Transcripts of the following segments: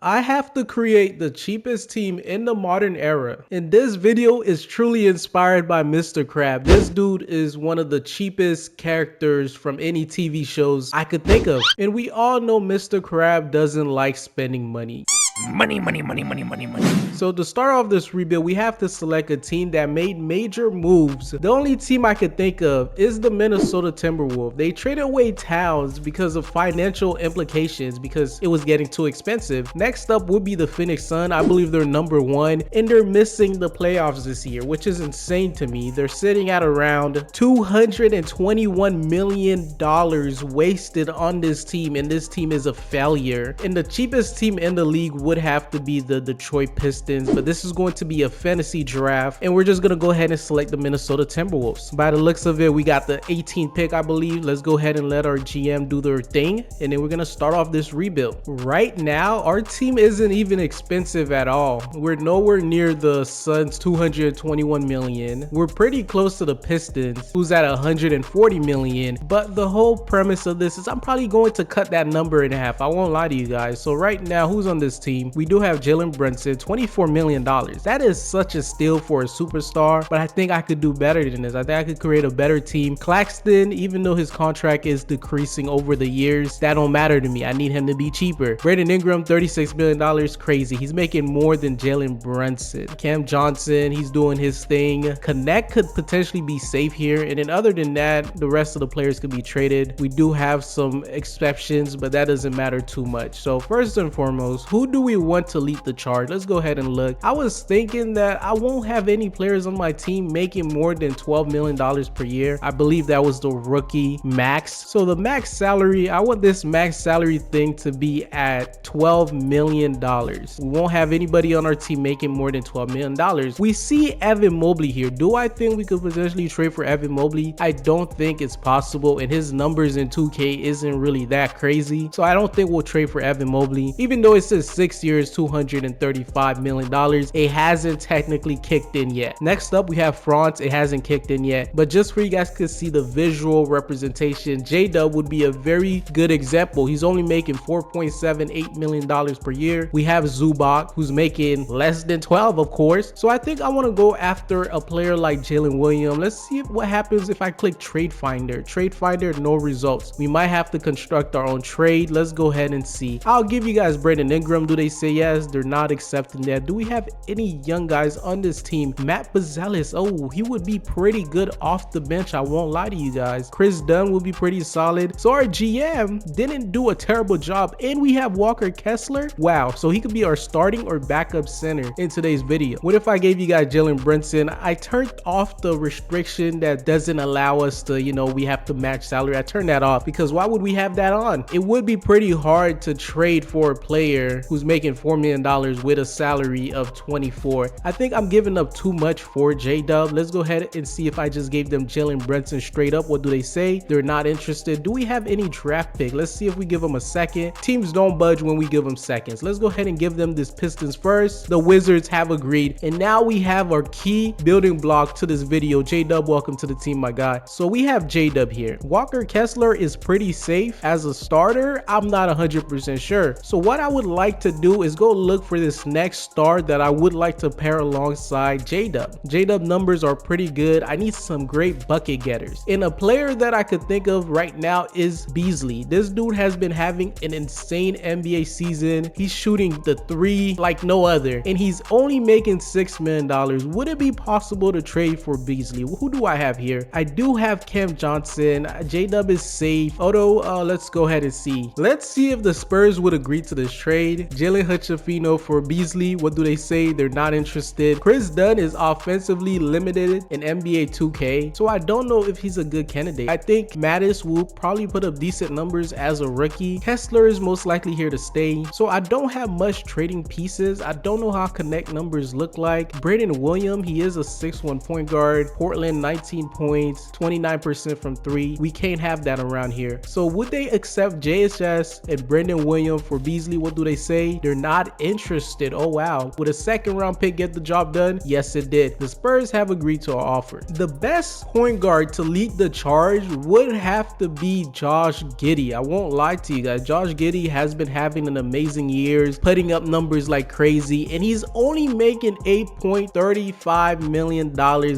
I have to create the cheapest team in the modern era, and this video is truly inspired by Mr. Krabs. This dude is one of the cheapest characters from any TV shows I could think of, and we all know Mr. Krabs doesn't like spending money. Money. So to start off this rebuild, we have to select a team that made major moves. The only team I could think of is the Minnesota Timberwolves. They traded away Towns because of financial implications because it was getting too expensive. Next up would be the Phoenix Suns. I believe they're number one, and they're missing the playoffs this year, which is insane to me. They're sitting at around $221 million wasted on this team, and this team is a failure. And the cheapest team in the league would have to be the Detroit Pistons, but this is going to be a fantasy draft, and we're just gonna go ahead and select the Minnesota Timberwolves. By the looks of it, we got the 18th pick, I believe. Let's go ahead and let our GM do their thing, and then we're gonna start off this rebuild. Right now, our team isn't even expensive at all. We're nowhere near the Suns' $221 million. We're pretty close to the Pistons, who's at $140 million, but the whole premise of this is I'm probably going to cut that number in half. I won't lie to you guys. So right now, who's on this team? We do have Jalen Brunson, $24 million. That is such a steal for a superstar, but I think I could do better than this. I think I could create a better team. Claxton, even though his contract is decreasing over the years, that don't matter to me. I need him to be cheaper. Brandon Ingram, $36 million, crazy. He's making more than Jalen Brunson. Cam Johnson, he's doing his thing. Connect could potentially be safe here, and then other than that, the rest of the players could be traded. We do have some exceptions, but that doesn't matter too much. So first and foremost, who do we want to lead the charge? Let's go ahead and look. I was thinking that I won't have any players on my team making more than $12 million per year. I believe that was the rookie max. So the max salary, I want this max salary thing to be at $12 million. We won't have anybody on our team making more than $12 million. We see Evan Mobley here. Do I think we could potentially trade for Evan Mobley? I don't think it's possible, and his numbers in 2K isn't really that crazy. So I don't think we'll trade for Evan Mobley. Even though it says 6 years, $235 million, it hasn't technically kicked in yet. Next up, we have France. It hasn't kicked in yet, but just for you guys to see the visual representation, J-Dub would be a very good example. He's only making $4.78 million per year. We have Zubac, who's making less than 12, of course. So I think I want to go after a player like Jalen Williams. Let's see what happens if I click Trade Finder. Trade Finder, no results. We might have to construct our own trade. Let's go ahead and see. I'll give you guys Brandon Ingram. Do they say yes? They're not accepting that. Do we have any young guys on this team? Matt Bazelis, oh, he would be pretty good off the bench. I won't lie to you guys. Chris Dunn will be pretty solid. So our GM didn't do a terrible job, and we have Walker Kessler. Wow, so he could be our starting or backup center in today's video. What if I gave you guys Jalen Brunson? I turned off the restriction that doesn't allow us to, we have to match salary. I turned that off because why would we have that on? It would be pretty hard to trade for a player who's making $4 million with a salary of 24. I think I'm giving up too much for J-Dub. Let's go ahead and see if I just gave them Jalen Brunson straight up. What do they say? They're not interested. Do we have any draft pick? Let's see if we give them a second. Teams don't budge when we give them seconds. Let's go ahead and give them this Pistons first. The Wizards have agreed, and now we have our key building block to this video. J-Dub, welcome to the team, my guy. So we have J-Dub here. Walker Kessler is pretty safe as a starter. I'm not 100% sure. So what I would like to do is go look for this next star that I would like to pair alongside J-Dub. J-Dub numbers are pretty good. I need some great bucket getters. And a player that I could think of right now is Beasley. This dude has been having an insane NBA season. He's shooting the three like no other, and he's only making $6 million. Would it be possible to trade for Beasley? Who do I have here? I do have Cam Johnson. J-Dub is safe. Although, let's go ahead and see. Let's see if the Spurs would agree to this trade. Jalen Hutchafino for Beasley. What do they say? They're not interested. Chris Dunn is offensively limited in NBA 2K, so I don't know if he's a good candidate. I think Mattis will probably put up decent numbers as a rookie. Kessler is most likely here to stay, so I don't have much trading pieces. I don't know how connect numbers look like. Brandon Williams, he is a 6'1" point guard. Portland, 19 points, 29% from 3. We can't have that around here. So would they accept JHS and Brandon Williams for Beasley? What do they say? 2K, they're not interested. Oh wow. Would a second round pick get the job done? Yes, it did. The Spurs have agreed to our offer. The best point guard to lead the charge would have to be Josh Giddey. I won't lie to you guys. Josh Giddey has been having an amazing years, putting up numbers like crazy, and he's only making $8.35 million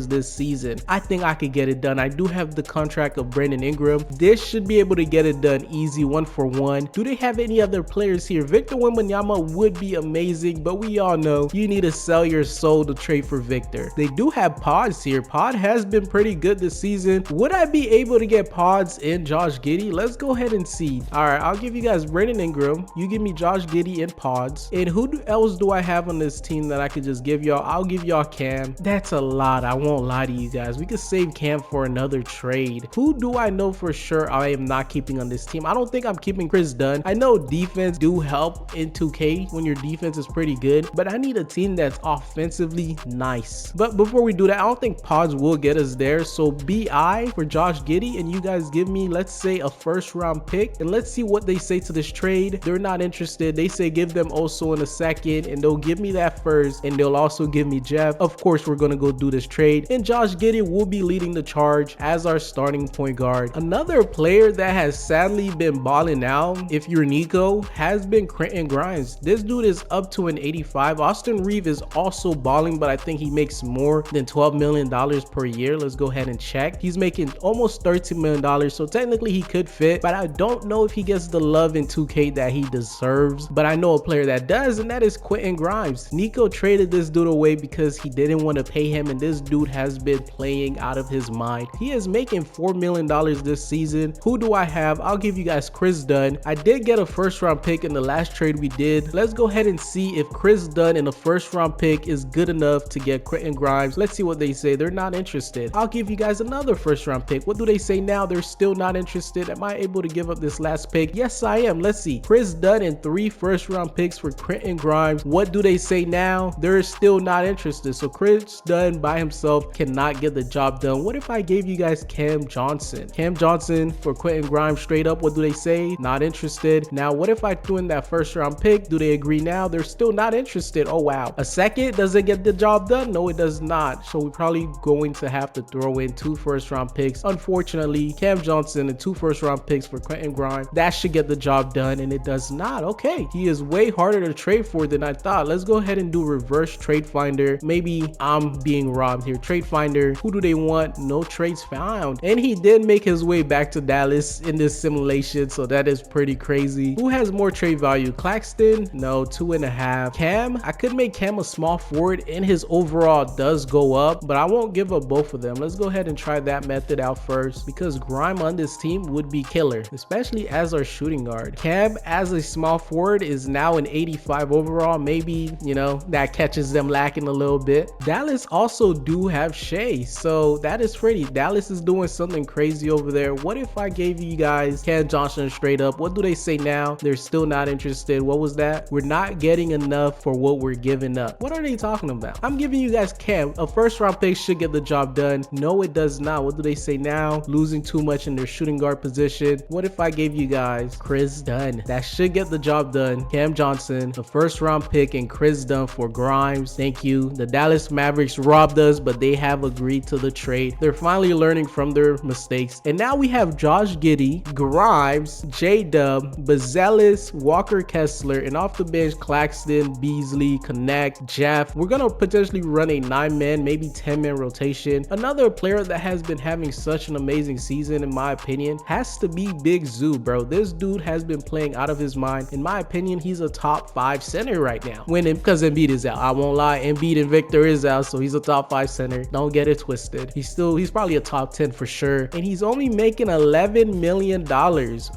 this season. I think I could get it done. I do have the contract of Brandon Ingram. This should be able to get it done easy, 1-for-1. Do they have any other players here? Victor Wembanyama would be amazing, but we all know you need to sell your soul to trade for Victor. They do have Pods here. Pod has been pretty good this season. Would I be able to get Pods in Josh Giddey? Let's go ahead and see. All right, I'll give you guys Brandon Ingram. You give me Josh Giddey and Pods. And who else do I have on this team that I could just give y'all? I'll give y'all Cam. That's a lot. I won't lie to you guys. We could save Cam for another trade. Who do I know for sure I am not keeping on this team? I don't think I'm keeping Chris Dunn. I know defense do help in 2K when your defense is pretty good, but I need a team that's offensively nice. But before we do that, I don't think Pods will get us there. So BI for Josh Giddey, and you guys give me, let's say, a first round pick, and let's see what they say to this trade. They're not interested. They say give them also in a second, and they'll give me that first, and they'll also give me Jeff. Of course, we're gonna go do this trade, and Josh Giddey will be leading the charge as our starting point guard. Another player that has sadly been balling out, if you're Nico, has been Quentin Grimes. This dude is up to an 85. Austin Reeves is also balling, but I think he makes more than $12 million per year. Let's go ahead and check. He's making almost $13 million, so technically he could fit, but I don't know if he gets the love in 2K that he deserves. But I know a player that does, and that is Quentin Grimes. Nico traded this dude away because he didn't want to pay him, and this dude has been playing out of his mind. He is making $4 million this season. Who do I have? I'll give you guys Chris Dunn. I did get a first round pick in the last trade we did. Let's go ahead and see if Chris Dunn in a first round pick is good enough to get Quentin Grimes. Let's see what they say. They're not interested. I'll give you guys another first round pick. What do they say now? They're still not interested. Am I able to give up this last pick? Yes, I am. Let's see. Chris Dunn and 3 first round picks for Quentin Grimes. What do they say now? They're still not interested. So Chris Dunn by himself cannot get the job done. What if I gave you guys Cam Johnson? Cam Johnson for Quentin Grimes straight up. What do they say? Not interested. Now, what if I threw in that first round pick? Do they agree now? They're still not interested. Oh, wow. A second, does it get the job done? No, it does not. So we're probably going to have to throw in 2 first round picks. Unfortunately, Cam Johnson and 2 first round picks for Quentin Grimes. That should get the job done, and it does not. Okay. He is way harder to trade for than I thought. Let's go ahead and do reverse trade finder. Maybe I'm being robbed here. Trade finder. Who do they want? No trades found. And he did make his way back to Dallas in this simulation, so that is pretty crazy. Who has more trade value? Claxton? No, 2.5. Cam? I could make Cam a small forward, and his overall does go up, but I won't give up both of them. Let's go ahead and try that method out first, because Grime on this team would be killer, especially as our shooting guard. Cam as a small forward is now an 85 overall. Maybe, you know, that catches them lacking a little bit. Dallas also do have Shea, so that is pretty. Dallas is doing something crazy over there. What if I gave you guys Cam Johnson straight up? What do they say now? They're still not interested. What was that? We're not getting enough for what we're giving up. What are they talking about? I'm giving you guys Cam. A first round pick should get the job done. No, it does not. What do they say now? Losing too much in their shooting guard position. What if I gave you guys Chris Dunn? That should get the job done. Cam Johnson, a first round pick, and Chris Dunn for Grimes. Thank you. The Dallas Mavericks robbed us, but they have agreed to the trade. They're finally learning from their mistakes. And now we have Josh Giddey, Grimes, J-Dub, Bazelis, Walker Kessler, and off the bench, Claxton, Beasley, Connect, Jeff. We're gonna potentially run a 9-man, maybe 10-man rotation. Another player that has been having such an amazing season, in my opinion, has to be Big Zoo, bro. This dude has been playing out of his mind. In my opinion, he's a top 5 center right now. Because Embiid is out. I won't lie, Embiid and Victor is out, so he's a top 5 center. Don't get it twisted. He's probably a top 10 for sure. And he's only making $11 million.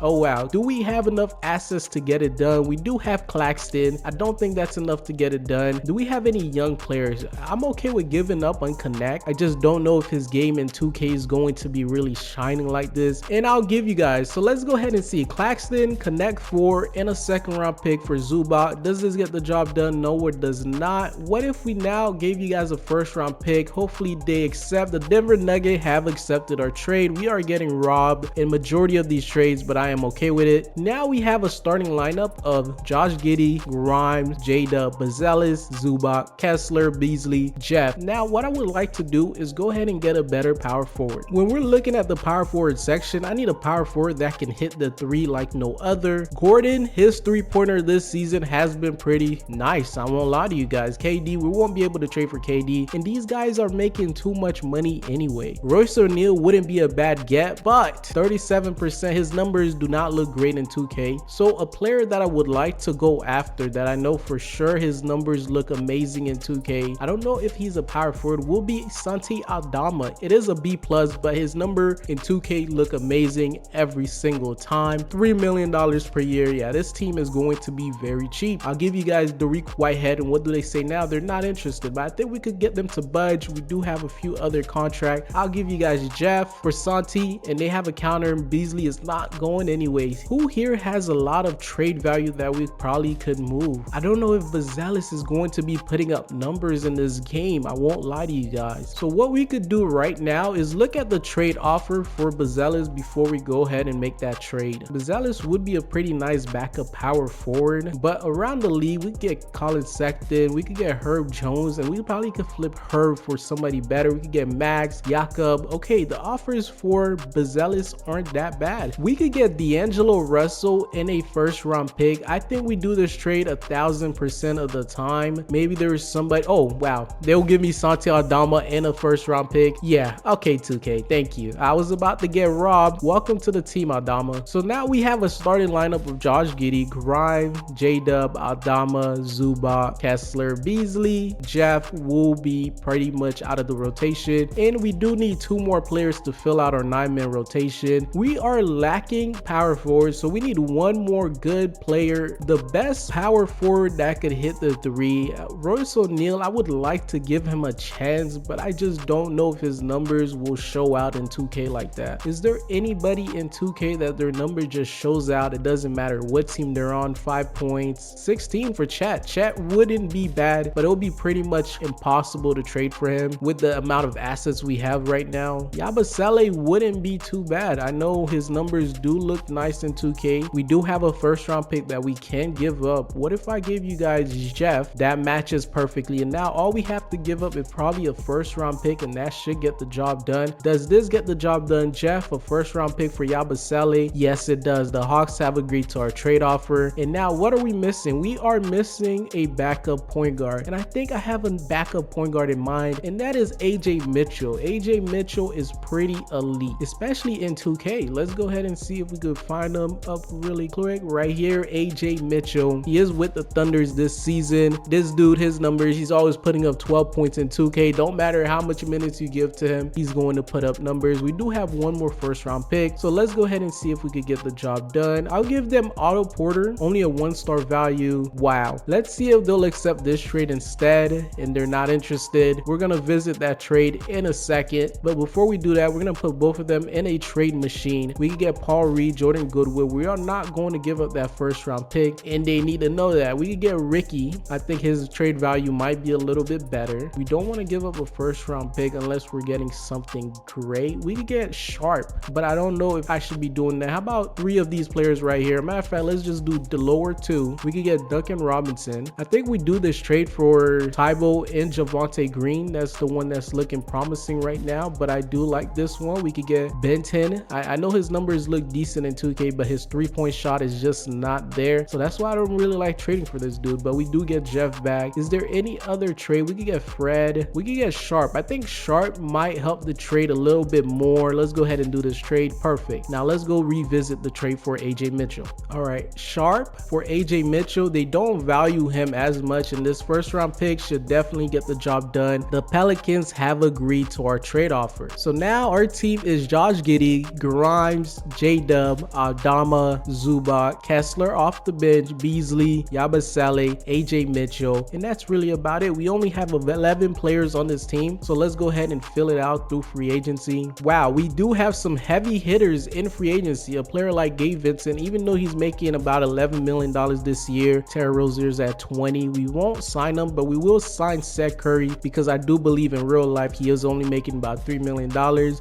Oh wow. Do we have enough assets to get it done? We do have Claxton. I don't think that's enough to get it done. Do we have any young players? I'm okay with giving up on Connect. I just don't know if his game in 2K is going to be really shining like this. And I'll give you guys. So let's go ahead and see. Claxton, Connect 4, and a second round pick for Zubac. Does this get the job done? No, it does not. What if we now gave you guys a first round pick? Hopefully they accept. The Denver Nuggets have accepted our trade. We are getting robbed in majority of these trades, but I am okay with it. Now we have a starting lineup of Josh Josh Giddey, Grimes, J-Dub, Bazelis, Zubac, Kessler, Beasley, Jeff. Now what I would like to do is go ahead and get a better power forward. When we're looking at the power forward section, I need a power forward that can hit the three like no other. Gordon, his three-pointer this season has been pretty nice. I won't lie to you guys. KD, we won't be able to trade for KD, and these guys are making too much money anyway. Royce O'Neal wouldn't be a bad get, but 37%, his numbers do not look great in 2K. So a player that I would like to go after that I know for sure his numbers look amazing in 2K, I don't know if he's a power forward, will be Santi Aldama. It is a B+, but his number in 2K look amazing every single time. $3 million per year. Yeah, this team is going to be very cheap. I'll give you guys Dariq Whitehead, and what do they say now? They're not interested, but I think we could get them to budge. We do have a few other contracts. I'll give you guys Jeff for Santi, and they have a counter. Beasley is not going anyways. Who here has a lot of trade value that we probably could move? I don't know if Bazelis is going to be putting up numbers in this game. I won't lie to you guys. So what we could do right now is look at the trade offer for Bazelis before we go ahead and make that trade. Bazelis would be a pretty nice backup power forward, but around the league we could get Colin Sexton, we could get Herb Jones, and we probably could flip Herb for somebody better. We could get Max, Jakob. Okay, the offers for Bazelis aren't that bad. We could get D'Angelo Russell in a first round pick. I think we do this trade 1000% of the time. Maybe there's somebody, oh wow, they'll give me Santi Aldama in a first round pick. Yeah, okay 2K, thank you. I was about to get robbed. Welcome to the team, Aldama. So now we have a starting lineup of Josh Giddey, Grimes, J-Dub, Aldama, Zubac, Kessler, Beasley. Jeff will be pretty much out of the rotation, and we do need two more players to fill out our 9-man rotation. We are lacking power forward, so we need one more good player. The best power forward that could hit the three, Royce O'Neal. I would like to give him a chance, but I just don't know if his numbers will show out in 2K like that. Is there anybody in 2K that their number just shows out? It doesn't matter what team they're on. 5 points, 16 for Chat. Chat wouldn't be bad, but it would be pretty much impossible to trade for him with the amount of assets we have right now. Yabusele wouldn't be too bad. I know his numbers do look nice in 2K. We do have a first round pick that we can give up. What if I gave you guys Jeff? That matches perfectly, and now all we have to give up is probably a first round pick, and that should get the job done. Does this get the job done, Jeff? A first round pick for Yabusele? Yes, it does. The Hawks have agreed to our trade offer. And now what are we missing? We are missing a backup point guard, and I think I have a backup point guard in mind, and that is AJ Mitchell. AJ Mitchell is pretty elite, especially in 2K. Let's go ahead and see if we could find him up really quick. Right here, AJ Mitchell. He is with the Thunders this season. This dude, his numbers, he's always putting up 12 points in 2K. Don't matter how much minutes you give to him, he's going to put up numbers. We do have one more first round pick, so let's go ahead and see if we could get the job done. I'll give them Otto Porter, only a 1-star value. Wow. Let's see if they'll accept this trade instead, and they're not interested. We're gonna visit that trade in a second, but before we do that, we're gonna put both of them in a trade machine. We can get Paul Reed, Jordan Goodwill. We are not going to give up that first round pick, and they need to know that. We could get Ricky. I think his trade value might be a little bit better. We don't want to give up a first round pick unless we're getting something great. We could get Sharp, but I don't know if I should be doing that. How about 3 of these players right here? Matter of fact, let's just do the lower 2. We could get Duncan Robinson. I think we do this trade for Tybo and Javonte Green. That's the one that's looking promising right now, but I do like this one. We could get Benton. I know his numbers look decent in 2K, but his 3-point shot is just not there, so that's why I don't really like trading for this dude. But we do get Jeff back. Is there any other trade? We could get Fred. We could get Sharp. I think Sharp might help the trade a little bit more. Let's go ahead and do this trade. Perfect. Now let's go revisit the trade for AJ Mitchell. All right, Sharp for AJ Mitchell. They don't value him as much, and this first round pick should definitely get the job done. The Pelicans have agreed to our trade offer. So now our team is Josh Giddey, Grimes, J-Dub, Aldama, Zubac, Kessler off the bench, Beasley, Yabusele, AJ Mitchell, and that's really about it. We only have 11 players on this team, so let's go ahead and fill it out through free agency. Wow, we do have some heavy hitters in free agency. A player like Gabe Vincent, even though he's making about $11 million this year, Terry Rozier's at 20. We won't sign him, but we will sign Seth Curry because I do believe in real life he is only making about $3 million.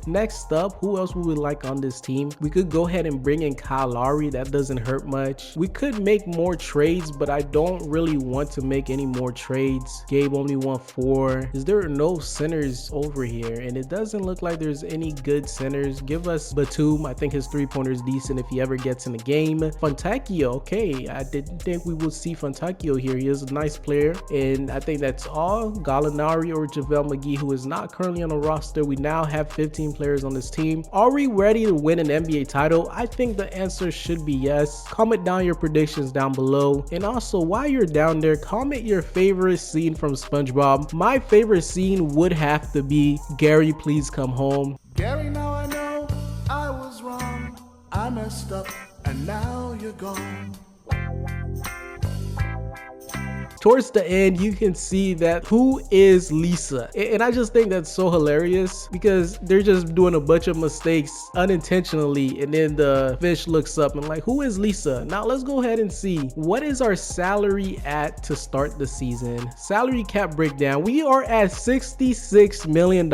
Next up, who else we would like on this team? We could go ahead and bring in Kyle Lowry. That doesn't hurt much. We could make more trades, but I don't really want to make any more trades. Gabe only won 4. Is there no centers over here? And it doesn't look like there's any good centers. Give us Batum. I think his 3-pointer is decent if he ever gets in the game. Fontecchio, okay, I didn't think we would see Fontecchio here. He is a nice player, and I think that's all. Gallinari or JaVale McGee, who is not currently on the roster. We now have 15 players on this team. Are we ready to win an NBA title? I think the answer should be yes. Comment down your predictions down below, and also while you're down there, comment your favorite scene from SpongeBob. My favorite scene would have to be Gary, please come home. Gary, now I know I was wrong. I messed up and now you're gone. Towards the end, you can see that who is Lisa, and I just think that's so hilarious because they're just doing a bunch of mistakes unintentionally, and then the fish looks up and like, who is Lisa? Now let's go ahead and see what is our salary at to start the season. Salary cap breakdown, we are at $66 million.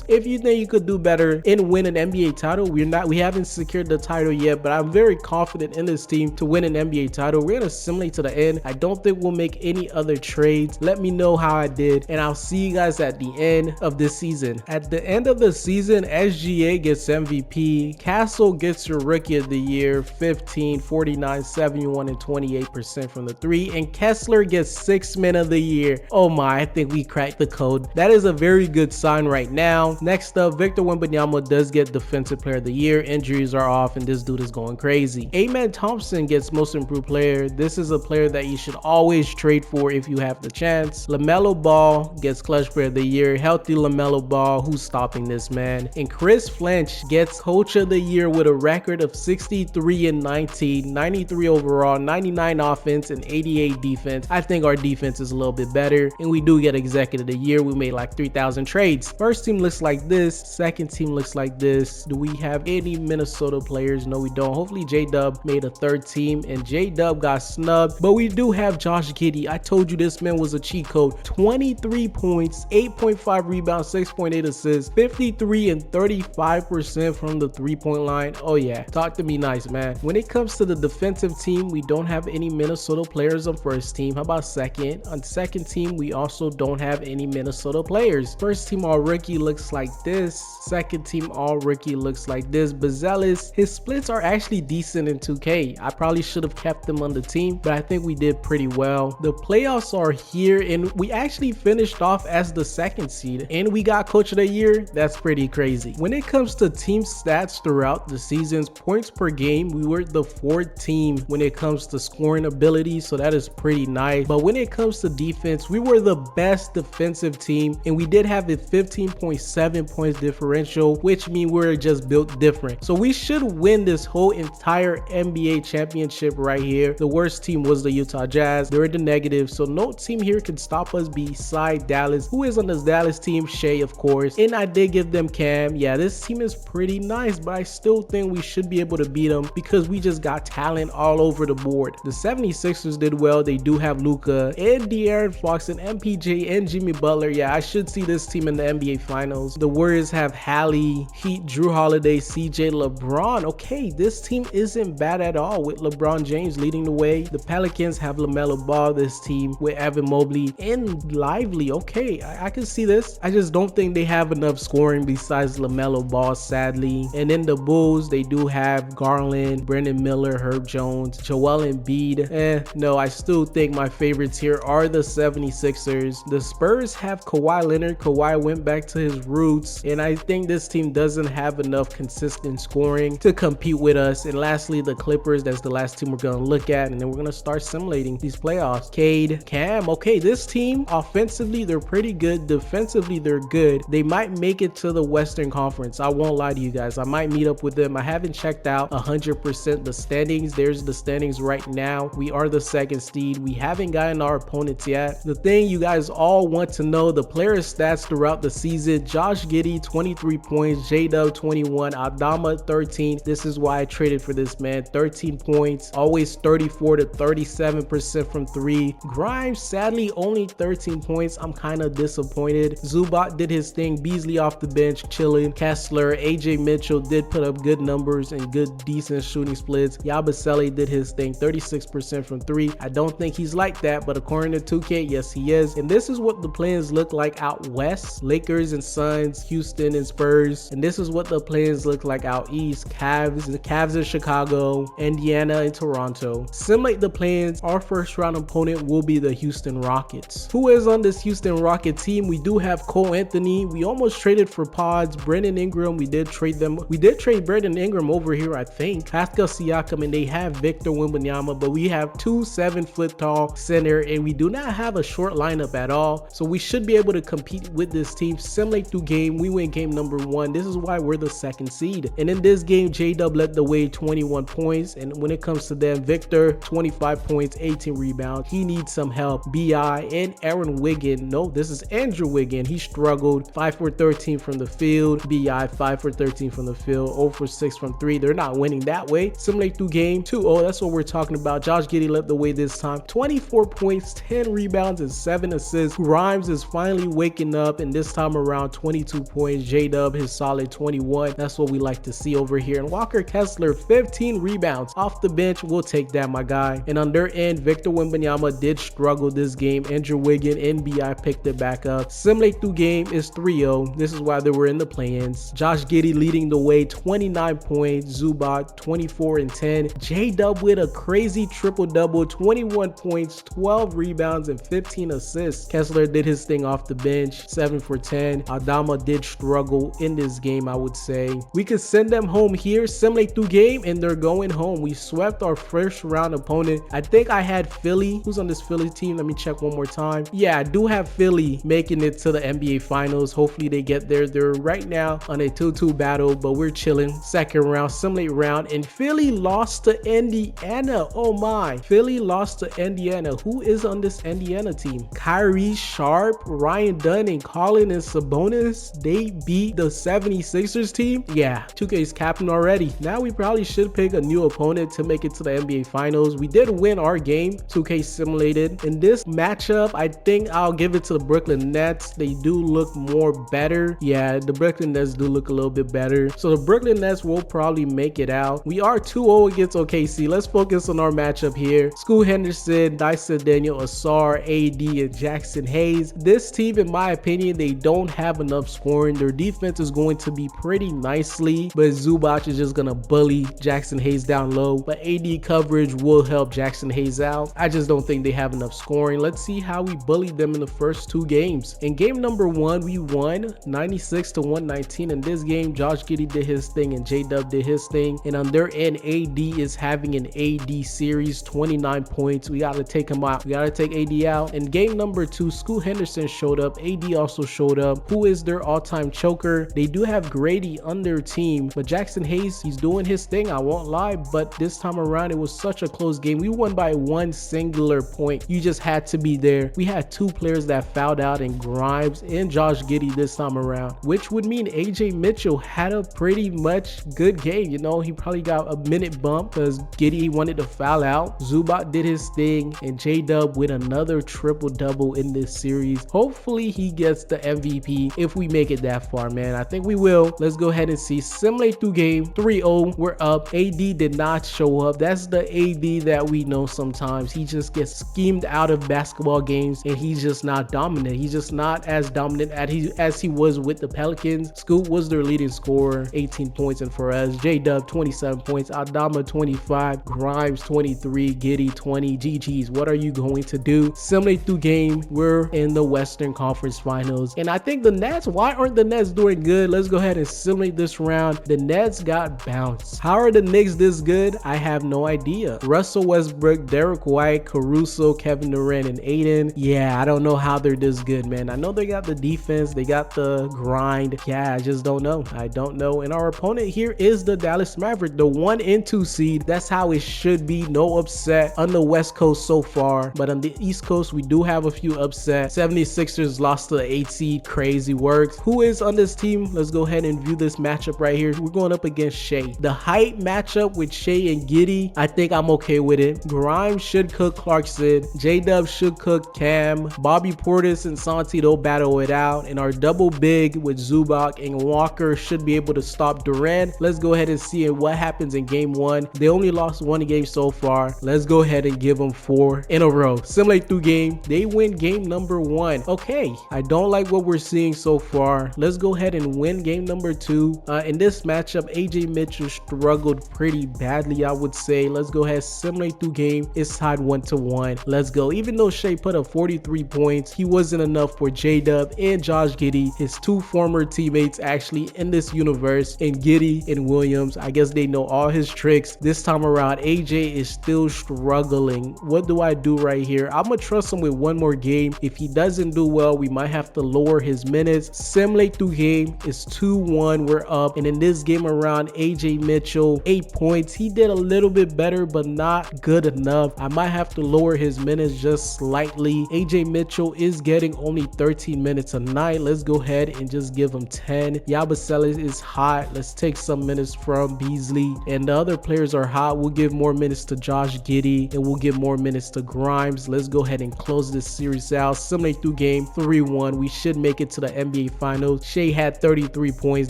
If you think you could do better and win an NBA title, we haven't secured the title yet, but I'm very confident in this team to win an NBA title. We're gonna simulate to the end. I don't think we'll make any other trades. Let me know how I did, and I'll see you guys at the end of this season. At the end of the season, SGA gets MVP, Castle gets your rookie of the year, 15, 49, 71, and 28% from the 3, and Kessler gets 6 man of the year. Oh my, I think we cracked the code. That is a very good sign right now. Next up, Victor Wembanyama does get defensive player of the year. Injuries are off and this dude is going crazy. Amen Thompson gets most improved player. This is a player that you should always trade for if you have the chance. LaMelo Ball gets clutch player of the year. Healthy LaMelo Ball, who's stopping this man? And Chris Flinch gets coach of the year with a record of 63 and 19, 93 overall, 99 offense, and 88 defense. I think our defense is a little bit better, and we do get executive of the year. We made like 3,000 trades. First team looks like this. Second team looks like this. Do we have any Minnesota players? No, we don't. Hopefully J-Dub made a third team, and J-Dub got snubbed, but we do have Josh Giddey. I told you this man was a cheat code. 23 points, 8.5 rebounds, 6.8 assists, 53 and 35% from the 3-point line. Oh yeah, talk to me nice, man. When it comes to the defensive team, we don't have any Minnesota players on first team. How about second? On second team, we also don't have any Minnesota players. First team all rookie looks like this. Second team all rookie looks like this. Bazelis, his splits are actually decent in 2K. I probably should have kept him on the team, but I think we did pretty well. The playoffs are here, and we actually finished off as the 2nd seed, and we got coach of the year. That's pretty crazy. When it comes to team stats throughout the seasons, points per game, we were the 4th team when it comes to scoring ability, so that is pretty nice. But when it comes to defense, we were the best defensive team, and we did have a 15.7 points differential, which means we're just built different. So we should win this whole entire NBA championship right here. The worst team was the Utah Jazz. They're in the negative, so no team here can stop us beside Dallas. Who is on this Dallas team? Shea, of course, and I did give them Cam. Yeah, this team is pretty nice, but I still think we should be able to beat them because we just got talent all over the board. The 76ers did well. They do have Luka and De'Aaron Fox and MPJ and Jimmy Butler. Yeah, I should see this team in the NBA Finals. The Warriors have Hallie, Heat, Drew Holiday, CJ, LeBron. Okay, this team isn't bad at all with LeBron James leading the way. The Pelicans have LaMelo Ball. This team with Evan Mobley and Lively. Okay, I can see this. I just don't think they have enough scoring besides LaMelo Ball, sadly. And then the Bulls, they do have Garland, Brandon Miller, Herb Jones, Joel Embiid. No, I still think my favorites here are the 76ers. The Spurs have Kawhi Leonard. Kawhi went back to his roots, and I think this team doesn't have enough consistent scoring to compete with us. And lastly, the Clippers. That's the last team we're going to look at, and then we're going to start simulating these playoffs. Cade, Cam. Okay, this team, offensively, they're pretty good. Defensively, they're good. They might make it to the Western Conference. I won't lie to you guys. I might meet up with them. I haven't checked out 100% the standings. There's the standings right now. We are the 2nd seed. We haven't gotten our opponents yet. The thing you guys all want to know, the player stats throughout the season. Josh Giddey, 23 points. J-Dub, 21. Adama, 13. This is why I traded for this man. 13 points. Always 34 to 37% from 3. Grimes, sadly, only 13 points. I'm kind of disappointed. Zubac did his thing. Beasley off the bench, chilling. Kessler, AJ Mitchell did put up good numbers and good, decent shooting splits. Yabusele did his thing, 36% from 3. I don't think he's like that, but according to 2K, yes, he is. And this is what the plans look like out west. Lakers and Suns, Houston and Spurs. And this is what the plans look like out east. Cavs in Chicago, Indiana and Toronto. Simulate the plans. Our first round opponent will be the Houston Rockets. Who is on this Houston Rocket team? We do have Cole Anthony. We almost traded for Pods. Brandon Ingram, we did trade them. We did trade Brandon Ingram over here, I think. Pascal Siakam, and they have Victor Wembanyama, but we have 2 7-foot tall center, and we do not have a short lineup at all. So we should be able to compete with this team. Simulate through game. We win game number 1. This is why we're the 2nd seed. And in this game, J-Dub led the way, 21 points. And when it comes to them, Victor, 25 points, 18 rebounds. He needs some help. BI and Aaron Wiggin. No, this is Andrew Wiggin. He struggled. 5 for 13 from the field. BI 5 for 13 from the field. 0 for 6 from 3. They're not winning that way. Simulate through game 2-0. That's what we're talking about. Josh Giddey led the way this time. 24 points, 10 rebounds, and 7 assists. Grimes is finally waking up, and this time around 22 points. J-Dub, his solid 21. That's what we like to see over here. And Walker Kessler, 15 rebounds. Off the bench, we'll take that, my guy. And on their end, Victor Wembanyama did struggle this game. Andrew Wiggin and BI picked it back up. Simulate through game is 3-0. This is why they were in the play-ins. Josh Giddey leading the way, 29 points. Zubac, 24 and 10. J-Dub with a crazy triple-double, 21 points, 12 rebounds, and 15 assists. Kessler did his thing off the bench, 7 for 10. Adama did struggle in this game, I would say. We could send them home here. Simulate through game, and they're going home. We swept our first round opponent. I think I had Philly. Who's on this Philly team? Let me check one more time. Yeah, I do have Philly making it to the NBA Finals. Hopefully they get there. They're right now on a 2-2 battle, but we're chilling. Second round, simulate round, and Philly lost to Indiana. Oh my. Philly lost to Indiana. Who is on this Indiana team? Kyrie, Sharp, Ryan Dunn, and Colin and Sabonis. They beat the 76ers team. Yeah, 2K's capping already. Now we probably should pick a new opponent to make it to the NBA Finals. We did win our game. 2K simulated. In this matchup, I think I'll give it to the Brooklyn Nets. They do look more better. Yeah, the Brooklyn Nets do look a little bit better. So the Brooklyn Nets will probably make it out. We are 2-0 against OKC. Let's focus on our matchup here. Scoot Henderson, Dyson Daniel, Asar, AD, and Jackson Hayes. This team, in my opinion, they don't have enough scoring. Their defense is going to be pretty nicely, but Zubac is just gonna bully Jackson Hayes down low. But AD coverage will help Jackson Hayes out. I just don't think they have enough scoring. Let's see how we bullied them in the first 2 games. In game number 1, we won 96-119. In this game, Josh Giddey did his thing and J-Dub did his thing. And on their end, AD is having an AD series, 29 points. We gotta take him out. We gotta take AD out. In game number 2, Scoot Henderson showed up. AD also showed up. Who is their all-time choker? They do have Grady on their team, but Jackson Hayes, he's doing his thing, I won't lie, but this time around it was such a close game. We won by 1 singular point. You just had to be there. We had 2 players that fouled out in Grimes and Josh Giddey this time around, which would mean AJ Mitchell had a pretty much good game. You know, he probably got a minute bump because Giddey wanted to foul out. Zubac did his thing, and J-Dub with another triple-double in this series. Hopefully he gets the MVP if we make it that far, man. I think we will. Let's go ahead and see. Simulate through game 3-0. We're up. AD did not show up. That's the AD that we know sometimes. He just gets schemed out of basketball games, and he's just not dominant. He's just not as dominant as he was with the Pelicans. Scoot was their leading scorer, 18 points, and for us, J-Dub 27 points, Adama 25, Grimes 23, Giddey 20. GG's. What are you going to do? Simulate through game. We're in the Western Conference Finals, and I think the Nets, why aren't the Nets doing good? Let's go ahead and simulate this round. The Nets got bounced. How are the Knicks this good? I have no idea. Russell Westbrook, Derek White, Caruso, Kevin Durant, and Aiden. Yeah, I don't know how they're this good, man. I know they got the defense, they got the grind. Yeah, I just don't know. I don't know. And our opponent here is the Dallas Maverick, the 1 and 2 seed. That's how it should be. No upset on the West Coast so far, but on the East Coast, we do have a few upsets. 76ers lost to the 8 seed. Crazy works. Who is on this team? Let's go ahead and view this matchup right here. We're going up against Shea. The height matchup with Shea and Giddey, I think I'm okay with it. Grimes should cook Clarkson. good. J-Dub should cook Cam. Bobby Portis and Santi, they'll battle it out. And our double big with Zubac and Walker should be able to stop Durant. Let's go ahead and see what happens in game one. They only lost one game so far. Let's go ahead and give them 4 in a row. Simulate through game. They win game number 1. Okay, I don't like what we're seeing so far. Let's go ahead and win game number 2. In this matchup, AJ Mitchell struggled pretty badly, I would say. Let's go ahead, simulate through game. It's tied 1-1. Let's go. Even though Shea put up 43 points, he wasn't enough for J-Dub and Josh Giddey, his 2 former teammates actually in this universe. And Giddey and Williams, I guess they know all his tricks. This time around, AJ is still struggling. What do I do right here? I'm gonna trust him with one more game. If he doesn't do well, we might have to lower his minutes. Simulate through game. It's 2-1. We're up. And in this game around, AJ Mitchell, 8 points. He did a little bit better, but not good enough. I might have to lower his minutes just slightly. AJ Mitchell is getting only 13 minutes a night. Let's go ahead and just give him 10. Yabusele is hot. Let's take some minutes from Beasley. And the other players are hot. We'll give more minutes to Josh Giddey, and we'll give more minutes to Grimes. Let's go ahead and close this series out. Simulate through game. 3-1. We should make it to the NBA Finals. Shea had 33 points.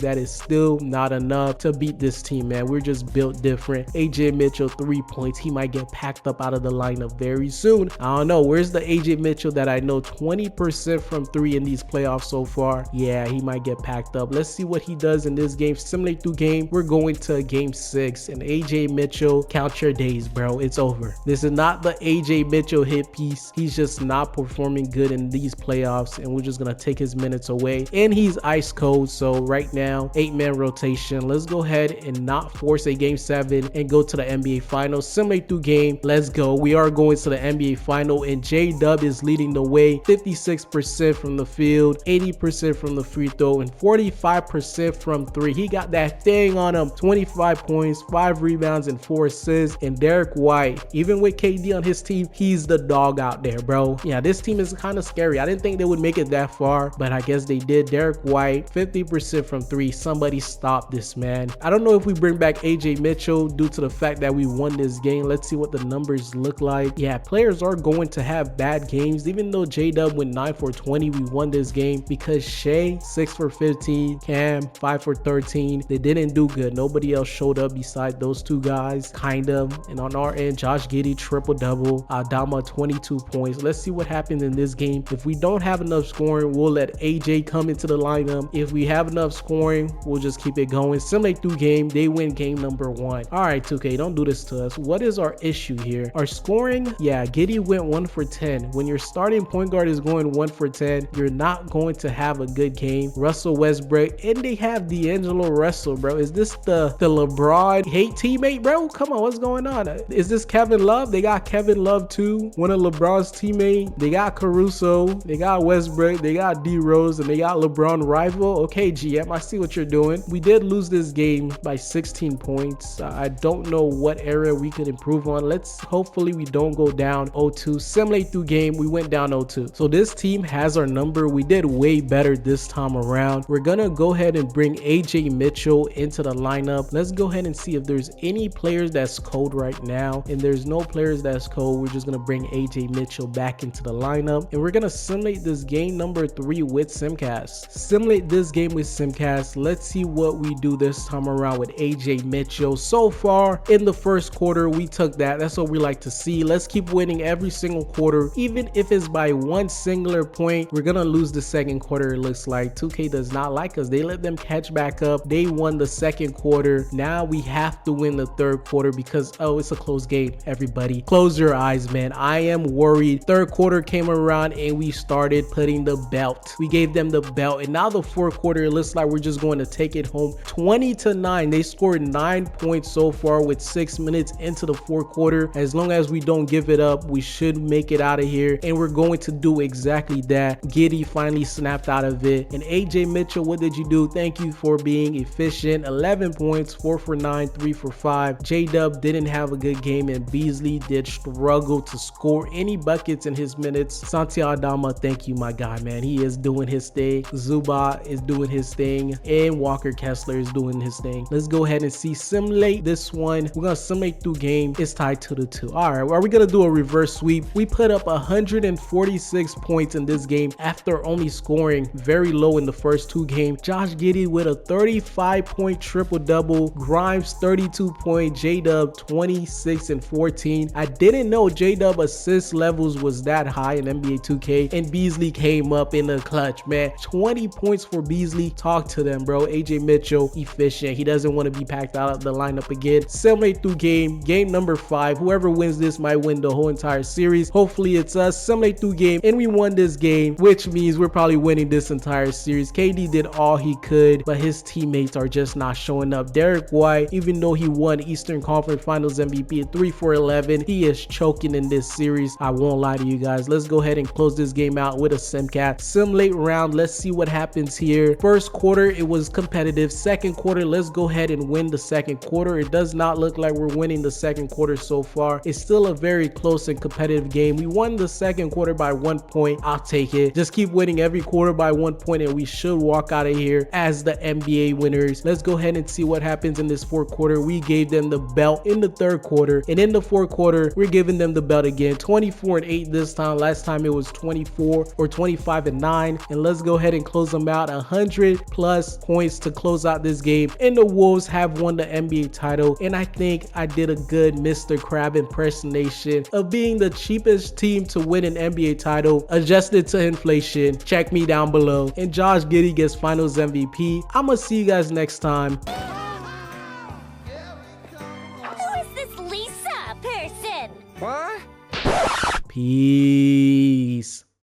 That is still not enough to beat this team, man. We're just built different. AJ Mitchell, 3 points. He might get packed up out of the lineup very soon. I don't know. Where's the AJ Mitchell that I know 20% from 3 in these playoffs so far? Yeah, he might get packed up. Let's see what he does in this game. Simulate through game. We're going to game 6. And AJ Mitchell, count your days, bro. It's over. This is not the AJ Mitchell hit piece. He's just not performing good in these playoffs, and we're just gonna take his minutes away. And he's ice cold, so right now 8-man rotation. Let's go ahead and not force a game 7 and go to the NBA Finals. Simulate through game. Let's go. We are going to the NBA Final, and J-Dub is leading the way. 56% from the field, 80% from the free throw, and 45% from 3. He got that thing on him. 25 points, 5 rebounds, and 4 assists. And Derek White, even with KD on his team, he's the dog out there, bro. Yeah, this team is kind of scary. I didn't think they would make it that far, but I guess they did. Derek White, 50% from 3. Somebody stop this, man. I don't know if we bring back AJ Mitchell due to the fact that we won this game. Let's see what the numbers look like. Yeah, players are going to have bad games. Even though J-Dub went 9 for 20, we won this game because Shea, 6 for 15, Cam, 5 for 13. They didn't do good. Nobody else showed up beside those 2 guys, kind of. And on our end, Josh Giddey, triple-double. Adama, 22 points. Let's see what happens in this game. If we don't have enough scoring, we'll let AJ come into the lineup. If we have enough scoring, we'll just keep it going. Simulate through game. They win game number 1. All right, 2K, don't do this to us. What is our issue here? Our scoring? Yeah, Giddey went 1 for 10. When your starting point guard is going 1 for 10, you're not going to have a good game. Russell Westbrook, and they have D'Angelo Russell, bro. Is this the LeBron hate teammate, bro? Come on, what's going on? Is this Kevin Love? They got Kevin Love too, one of LeBron's teammate. They got Caruso, they got Westbrook, they got D Rose, and they got LeBron rival. Okay, GM, I see what you're doing. We did lose this game by 16 points. I don't know what area we could improve on. Let's hopefully we don't go down 0-2. Simulate through game. We went down 0-2. So this team has our number. We did way better this time around. We're gonna go ahead and bring AJ Mitchell into the lineup. Let's go ahead and see if there's any players that's cold right now. And there's no players that's cold. We're just gonna bring AJ Mitchell back into the lineup, and we're gonna simulate this game number 3 with Simcast. Simulate this game with Simcast. Let's see what we do this time around with AJ Mitchell. So far in the first quarter, we took that. That's what we like to see. Let's keep winning every single quarter, even if it's by 1 singular point. We're gonna lose the second quarter. It looks like 2K does not like us. They let them catch back up. They won the second quarter. Now we have to win the third quarter because, oh, it's a close game. Everybody close your eyes, man. I am worried. Third quarter came around and we started putting the belt. We gave them the belt, and now the fourth quarter, it looks like we're just going to take it home. 20-9. They scored 9 points so far with 6 minutes into the fourth quarter. As long as we don't give it up, we should make it out of here, and we're going to do exactly that. Giddey finally snapped out of it. And AJ Mitchell, what did you do? Thank you for being efficient. 11 points, 4 for 9, 3 for 5. J-Dub didn't have a good game, and Beasley did struggle to score any buckets in his minutes. Santi Aldama, thank you, my guy, man. He is doing his thing. Zuba is doing his thing, and Walker Kessler is doing his thing. Let's go ahead and simulate this one. We're gonna simulate through game. It's tied 2-2. All right, are we gonna do a reverse reverse sweep. We put up 146 points in this game after only scoring very low in the first 2 games. Josh Giddey with a 35-point triple-double, Grimes 32-point, J-Dub 26 and 14. I didn't know J-Dub assist levels was that high in NBA 2K, and Beasley came up in the clutch, man. 20 points for Beasley. Talk to them, bro. AJ Mitchell, efficient. He doesn't want to be packed out of the lineup again. Simulate through game number 5. Whoever wins this might win the whole entire series. Hopefully it's us. Simulate through game, and we won this game, which means we're probably winning this entire series. KD did all he could, but his teammates are just not showing up. Derek White, even though he won Eastern Conference Finals MVP at 3 for 11, he is choking in this series. I won't lie to you guys. Let's go ahead and close this game out with a simcat. Simulate round. Let's see what happens here. First quarter, it was competitive. Second quarter, let's go ahead and win the second quarter. It does not look like we're winning the second quarter so far. It's still a very close and competitive game. We won the second quarter by 1 point. I'll take it. Just keep winning every quarter by 1 point, and we should walk out of here as the NBA winners. Let's go ahead and see what happens in this fourth quarter. We gave them the belt in the third quarter, and in the fourth quarter, we're giving them the belt again. 24 and 8 this time. Last time it was 24 or 25 and 9. And let's go ahead and close them out. 100+ points to close out this game, and the Wolves have won the NBA title. And I think I did a good Mr. Krab impersonation of being the cheapest team to win an NBA title, adjusted to inflation. Check me down below. And Josh Giddey gets Finals MVP. I'm gonna see you guys next time. Who is this Lisa person? What? Peace.